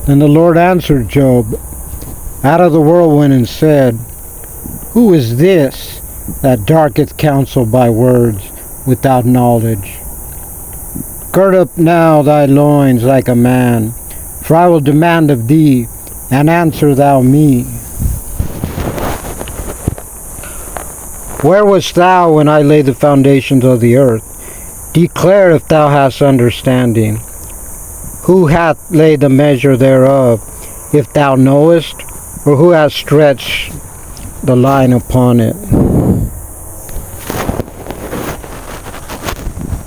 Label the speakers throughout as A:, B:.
A: Then the Lord answered Job out of the whirlwind and said, Who is this that darketh counsel by words without knowledge? Gird up now thy loins like a man, for I will demand of thee, and answer thou me. Where wast thou when I laid the foundations of the earth? Declare if thou hast understanding. Who hath laid the measure thereof, if thou knowest, or who hath stretched the line upon it?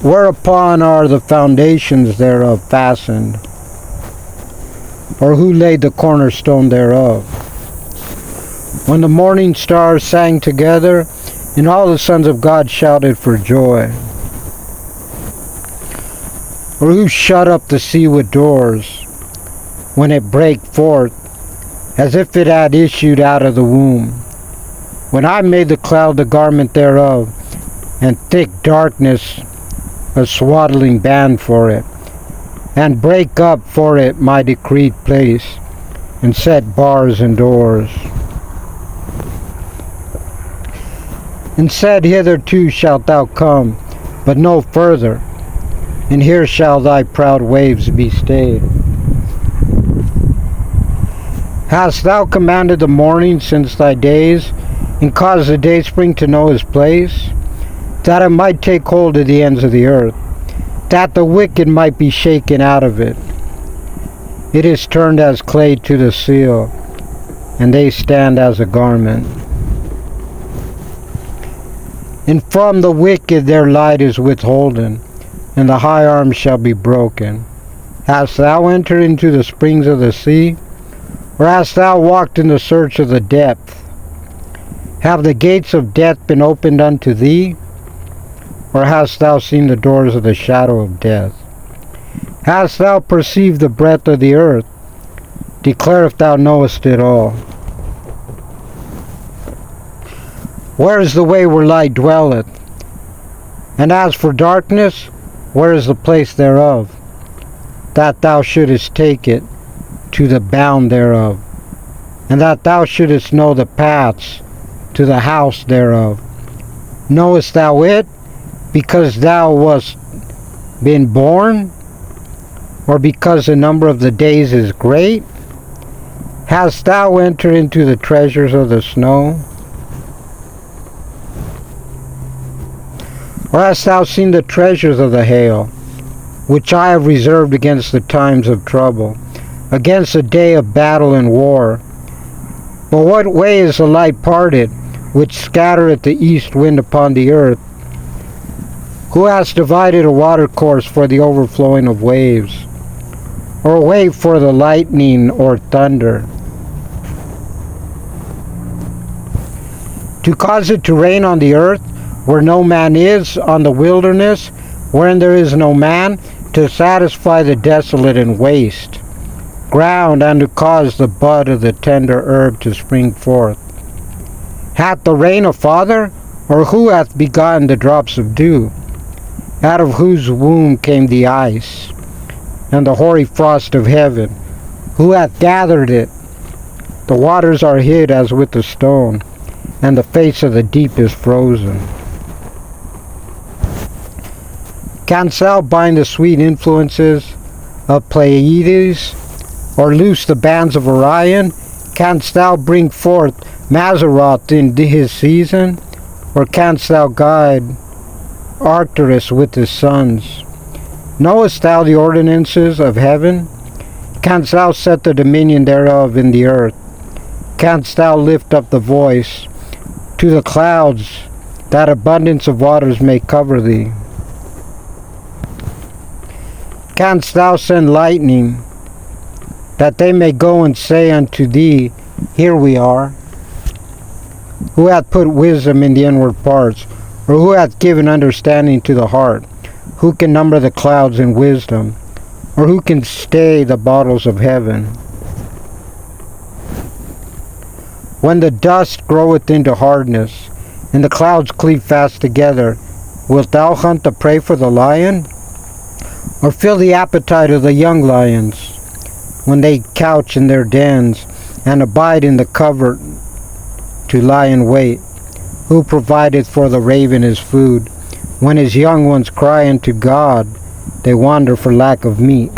A: Whereupon are the foundations thereof fastened? Or who laid the cornerstone thereof? When the morning stars sang together, and all the sons of God shouted for joy. Or who shut up the sea with doors, when it brake forth, as if it had issued out of the womb? When I made the cloud the garment thereof, and thick darkness a swaddling band for it, and brake up for it my decreed place, and set bars and doors, and said, Hitherto shalt thou come, but no further, and here shall thy proud waves be stayed. Hast thou commanded the morning since thy days, and caused the dayspring to know his place, that it might take hold of the ends of the earth, that the wicked might be shaken out of it? It is turned as clay to the seal, and they stand as a garment. And from the wicked their light is withholden, and the high arm shall be broken. Hast thou entered into the springs of the sea, or hast thou walked in the search of the depth? Have the gates of death been opened unto thee, or hast thou seen the doors of the shadow of death? Hast thou perceived the breadth of the earth? Declare if thou knowest it all. Where is the way where light dwelleth? And as for darkness, where is the place thereof? That thou shouldest take it to the bound thereof, and that thou shouldest know the paths to the house thereof. Knowest thou it, because thou wast been born, or because the number of the days is great? Hast thou entered into the treasures of the snow? Or hast thou seen the treasures of the hail, which I have reserved against the times of trouble, against the day of battle and war? But what way is the light parted, which scattereth the east wind upon the earth? Who has divided a watercourse for the overflowing of waves, or a way for the lightning or thunder, to cause it to rain on the earth, where no man is, on the wilderness, wherein there is no man, to satisfy the desolate and waste ground, and to cause the bud of the tender herb to spring forth? Hath the rain a father, or who hath begotten the drops of dew? Out of whose womb came the ice, and the hoary frost of heaven? Who hath gathered it? The waters are hid as with a stone, and the face of the deep is frozen. Canst thou bind the sweet influences of Pleiades, or loose the bands of Orion? Canst thou bring forth Mazzaroth in his season, or canst thou guide Arcturus with his sons? Knowest thou the ordinances of heaven? Canst thou set the dominion thereof in the earth? Canst thou lift up the voice to the clouds, that abundance of waters may cover thee? Canst thou send lightning, that they may go and say unto thee, Here we are? Who hath put wisdom in the inward parts, or who hath given understanding to the heart? Who can number the clouds in wisdom, or who can stay the bottles of heaven? When the dust groweth into hardness, and the clouds cleave fast together, wilt thou hunt the prey for the lion, or fill the appetite of the young lions? when they couch in their dens, and abide in the covert to lie in wait? Who provideth for the raven his food? When his young ones cry unto God, they wander for lack of meat.